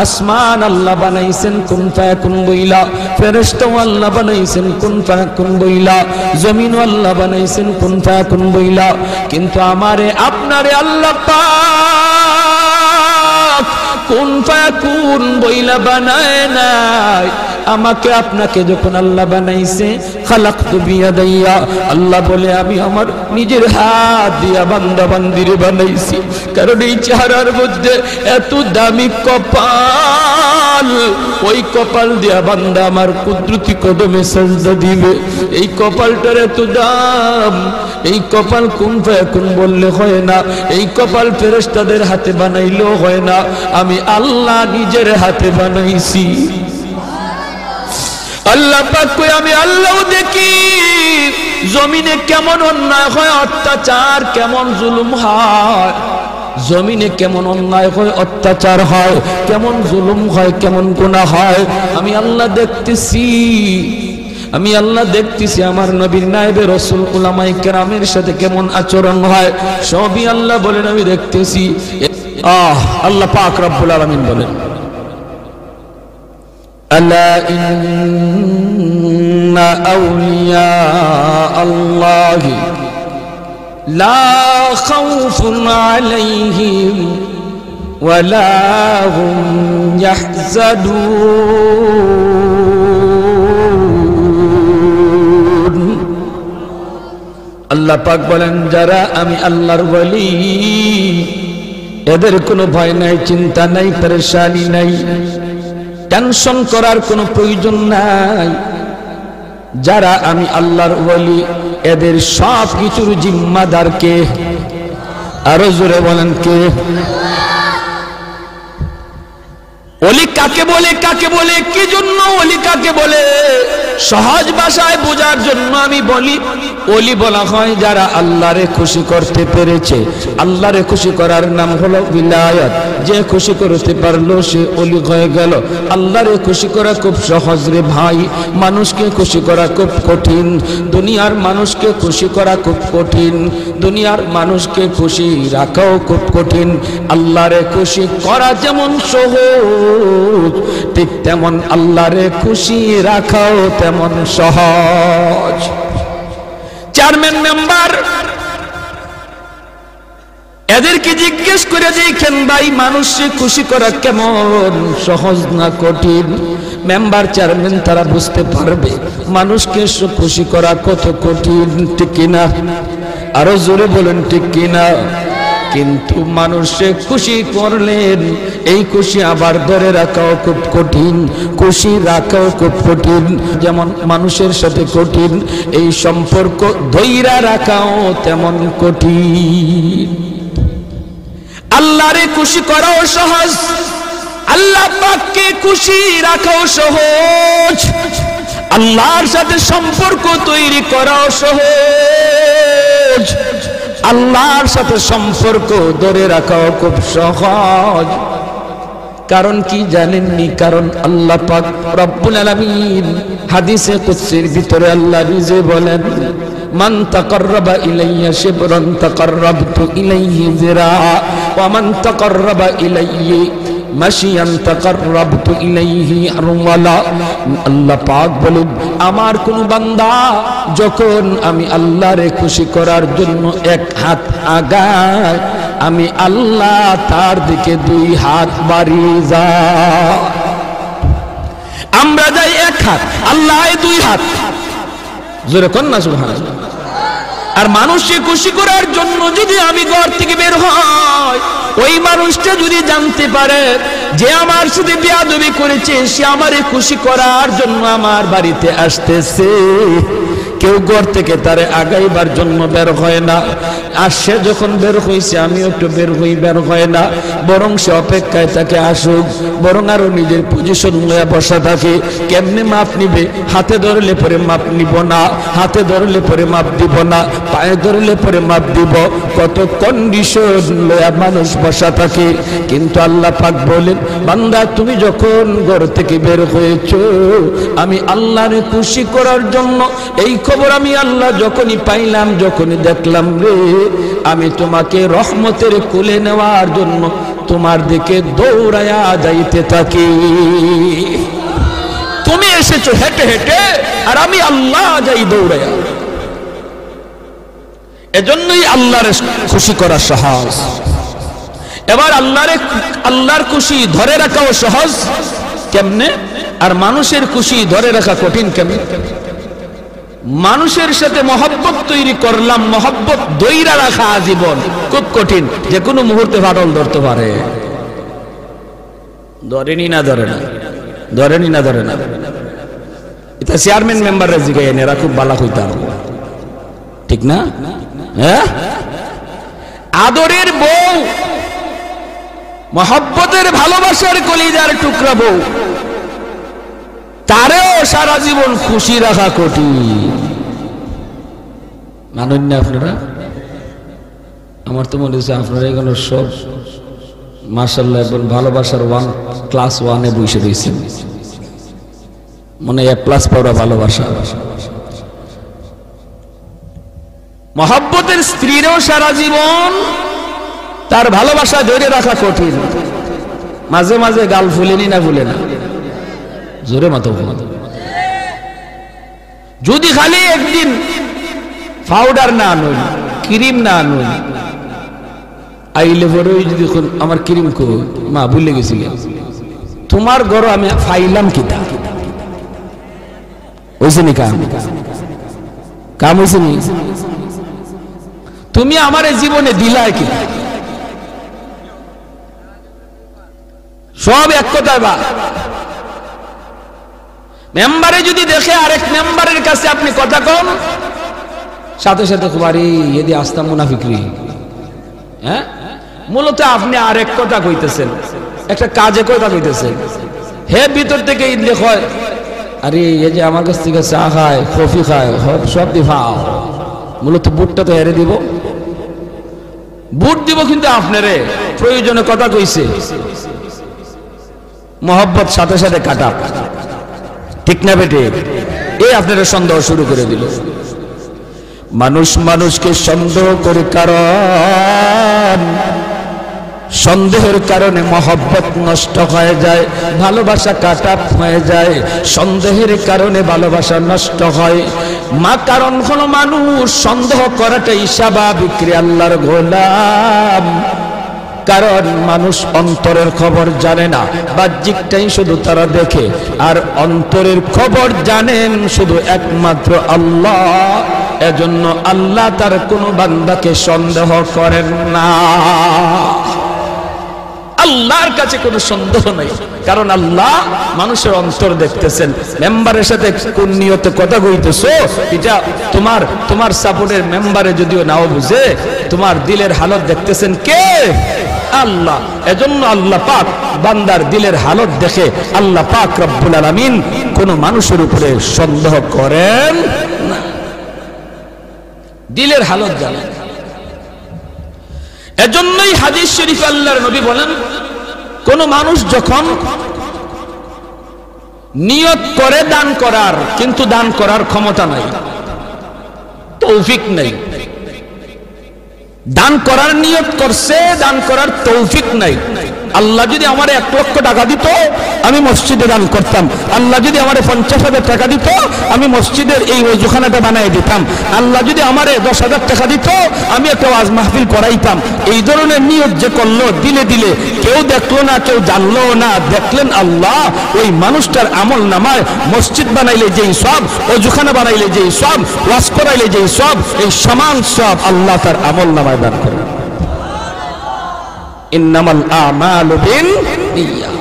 আসমান আল্লাহ বানাইছেন কুন ফায়াকুন বইলা, ফেরেশতা আল্লাহ বানাইছেন কুন ফায়াকুন বইলা, জমিন আল্লাহ বানাইছেন কুন ফায়াকুন বইলা। কিন্তু আমারে আপনারে আল্লাহ পাক কুন ফায়াকুন বইলা বানায় নাই। আমাকে আপনাকে যখন আল্লাহ বানাইছে, খালাকতু বিয়াদাইয়া, আল্লাহ বলে আমি আমার নিজের হাত দিয়া বান্দা বান্দিরে বানাইছি। কারণ এই চেহারার মধ্যে এত দামি কপাল, ওই কপাল দিয়া বান্দা আমার কুদরতি কদমে সাজদা দিবে। এই কপালটার এত দাম, এই কপাল কুন ফায়াকুন বললে হয় না, এই কপাল ফেরেশতাদের হাতে বানাইলেও হয় না, আমি আল্লাহ নিজের হাতে বানাইছি। আল্লাহ পাক কই আমি আল্লাহও দেখি জমিনে কেমন অন্যায় হয়, অত্যাচার কেমন জুলুম হয়, জমিনে কেমন অন্যায় হয়, অত্যাচার হয়, কেমন জুলুম হয়, কেমন গুনাহ হয়, আমি আল্লাহ দেখতেছি। আমি আল্লাহ দেখতেছি আমার নবীর নায়েবে রাসূল উলামায়ে কেরামের সাথে কেমন আচরণ হয়, সবই আল্লাহ বলেন আমি দেখতেছি। আল্লাহ পাক রব্বুল আলামিন বলেন আলা ইন্না আউলিয়া আল্লাহি লা খাউফুন আলাইহিম ওয়ালা হুম ইয়াহজানুন। আল্লাহ পাক বলেন যারা আমি আল্লাহর ওলি এদের কোনো ভয় নাই, চিন্তা নাই, পেরেশানি নাই, টেনশন করার কোনো প্রয়োজন নাই। যারা আমি আল্লাহর ওলি এদের সব কিছুর জিম্মাদার কে? আরো জোরে বলেন কে? ওলি কাকে বলে, কাকে বলে, কি জন্য ওলি কাকে বলে? সহজ ভাষায় বোঝার জন্য আমি বলি, ওলি বলা হয় যারা আল্লাহরে খুশি করতে পেরেছে। আল্লাহরে খুশি করার নাম হলো বিলায়াত। যে খুশি করতে পারলো সে ওলি হয়ে গেল। আল্লাহরে খুশি করা খুব সহজ রে ভাই, মানুষকে খুশি করা খুব কঠিন। দুনিয়ার মানুষকে খুশি করা খুব কঠিন, দুনিয়ার মানুষকে খুশি রাখাও খুব কঠিন। আল্লাহরে খুশি করা যেমন সহজ, ঠিক তেমন আল্লাহরে খুশি রাখাও তেমন সহজ। চেয়ারম্যান মেম্বার এদেরকে জিজ্ঞেস করে দেখেন ভাই মানুষকে খুশি করা কেমন সহজ না কঠিন? মেম্বার চেয়ারম্যান তারা বুঝতে পারবে মানুষকে খুশি করা কত কঠিন, ঠিক কিনা? আরো জোরে বলেন ঠিক কিনা? কিন্তু মানুষকে খুশি করলেন, এই খুশি আবার ধরে রাখাও খুব কঠিন, খুশি রাখাও খুব কঠিন। যেমন মানুষের সাথে কঠিন, এই সম্পর্ক ধৈর্য রাখাও তেমন কঠিন। আল্লাহরে খুশি করাও সহজ, আল্লাহ পাককে খুশি রাখাও সহজ, আল্লাহর সাথে সম্পর্ক তৈরি করাও সহজ, আল্লাহর সাথে সম্পর্ক ধরে রাখাও খুব সহজ। কারণ কি জানেননি? কারণ আল্লাহ পাক রব্বুল আলামিন হাদিসে কুদসির ভিতরে আল্লাহ নিজে বলেন, মান তাকাররাবা ইলাইয়া শিবরান তাকাররাবতু ইলাইহি যিরা ওয়া মান তাকাররাবা ইলাইহি মাশিয়ান তাকাররাবতু ইলাইহি আরওয়ালা। আল্লাহ পাক বলেন আমার কোন বান্দা যখন আমি আল্লাহরে খুশি করার জন্য এক হাত আগায়, আমি আল্লাহ তার দিকে দুই হাত বাড়িয়ে যায়। আমরা যাই এক হাত, আল্লাহ দুই হাত, জোরে কোন না সুবহানাল্লাহ। আর মানুষকে খুশি করার জন্য যদি আমি ঘর থেকে বের হই, ওই মানুষটা যদি জানতে পারে যে আমার সাথে বেয়াদবি করেছে, সে আমারে খুশি করার জন্য আমার বাড়িতে আসতেছে, কেউ ঘর থেকে তারে আগাইবার জন্য বের হয় না। আর সে যখন বের হইছে আমিও একটু বের হই, বের হয় না, বরং সে অপেক্ষায় তাকে আসুক, বরং আরো নিজের পজিশন নিয়ে বসা থাকে। কেমনে মাপ নিবে? হাতে ধরলে পরে মাপ নিব না, হাতে ধরলে পরে মাপ দিব না, পায়ে ধরলে পরে মাপ দিব, কত কন্ডিশন লয়া মানুষ বসা থাকে। কিন্তু আল্লাহ পাক বলেন বান্দা তুমি যখন ঘর থেকে বের হয়েছো, আমি আল্লাহরে খুশি করার জন্য, এই খবর আমি আল্লাহ যখনই পাইলাম, যখনই দেখলাম রে, আমি তোমাকে রহমতের কোলে নেওয়ার জন্য তোমার দিকে দৌড়ায়া যাইতে থাকি। তুমি এসেছো হেঁটে হেঁটে, আর আমি আল্লাহ যাই দৌড়ায়া। এজন্যই আল্লাহর খুশি করা সহজ। এবার আল্লাহর খুশি ধরে রাখাও সহজ কেমনে, আর মানুষের খুশি ধরে রাখা কঠিন কেমনে? মানুষের সাথে মহব্বত তৈরি করলাম, মহব্বত দইরা রাখা আজীবন খুব কঠিন, যে কোনো মুহূর্তে ফাটল ধরতে পারে। ধরেনি না ধরে না, ধরেনি না ধরে না। এটা চেয়ারম্যান মেম্বাররা জিগাই এরা খুব বালা হইতাম, ঠিক না? হ্যাঁ, আদরের বউ, মহব্বতের ভালোবাসার কলিজার টুকরা বউ, তারেও সারা জীবন খুশি রাখা কঠিন। মানেন না আপনারা? আমার তো মনে হচ্ছে আপনারা এগুলো সব মাশাআল্লাহ এবং ভালোবাসার ক্লাস 1-এ বসে রয়েছেন, মনে A+ পাওয়া ভালোবাসা। মহব্বতের স্ত্রীরও সারা জীবন তার ভালোবাসা ধরে রাখা কঠিন। মাঝে মাঝে গাল ফুলেনি না ফুলে না? জোরে মাথা। যদি খালি একদিন পাউডার না আনুন, ক্রিম না আনুন, আইলে পরে যদি আমার ক্রিম কো মা ভুলে গেছিল, তোমার ঘর আমি ফাইলাম কিতা হয়েছে নি? কাম হয়েছে নি? তুমি আমার জীবনে দিলাই কি? সব এক কথায় বা মেম্বারে যদি দেখে আরেক মেম্বারের কাছে আপনি কথা কম, সাথে সাথে কুমারী এদি আস্তা মুনাফিকরি। হ্যাঁ, মূলত আপনি আরেক কথা কইতেছেন, একটা কাজে কথা কইতেছেন। হে ভিতর থেকে ইদলে হয়, আরে এই যে আমার কাছ থেকে চা খায়, কফি খায়, সব দিফাও, মূলত বুটটা তো হেরে দিব, বুট দিব, কিন্তু আপনারে প্রয়োজনে কথা কইছে, মহব্বত সাথে সাথে কাটা, ঠিক না বেটে? এই আপনারা সন্দেহ শুরু করে দিল। মানুষ মানুষকে সন্দেহ করে, কারণ সন্দেহের কারণে মহব্বত নষ্ট হয়ে যায়, ভালোবাসা কাটা হয়ে যায়, সন্দেহের কারণে ভালোবাসা নষ্ট হয়। কারণ হলো মানুষ সন্দেহ করাটাই স্বাভাবিক রে আল্লাহর গোলাম। কারণ মানুষ অন্তরের খবর জানে না, বাহ্যিকটাই শুধু তারা দেখে, আর অন্তরের খবর জানেন শুধু একমাত্র আল্লাহ। এজন্য আল্লাহ তার কোনো বান্দাকে সন্দেহ করেন না। আল্লাহর কাছে কোনো সন্দেহ নাই, কারণ আল্লাহ মানুষের অন্তর দেখতেছেন। মেম্বারের সাথে কোন নিয়তে কথা কইতেছো, এটা তোমার সাপোর্টের মেম্বারে যদিও নাও বুঝে, তোমার দিলের হালত দেখতেছেন কে? আল্লাহ। এজন্য আল্লাহ পাক বান্দার দিলের হালত দেখে আল্লাহ পাক রব্বুল আলামিন কোন মানুষের উপরে সন্দেহ করেন না, দিলের হালত জানেন। এজন্যই হাদিস শরীফে আল্লাহর নবী বলেন, কোন মানুষ যখন নিয়ত করে দান করার, কিন্তু দান করার ক্ষমতা নাই, তৌফিক নাই, দান করার নিয়ত করছে, দান করার তৌফিক নাই। আল্লাহ যদি আমার 1 লক্ষ টাকা দিত, আমি মসজিদে দান করতাম। আল্লাহ যদি আমার 50,000 টাকা দিত, আমি মসজিদের এই ওযুখানাটা বানিয়ে দিতাম। আল্লাহ যদি আমার 10,000 টাকা দিত, আমি একটা ওয়াজ মাহফিল করাইতাম। এই ধরনের নিয়ত যে করলো দিলে দিলে, কেউ দেখলো না, কেউ জানলো না, দেখলেন আল্লাহ, ওই মানুষটার আমল নামায় মসজিদ বানাইলে যেই সব, ওযুখানা বানাইলে যেই সব, ওয়াজ করাইলে যেই সব, এই সমান সব আল্লাহ তার আমল নামায় দান করেন। ইন্নামাল আমালু বিন্নিয়াত।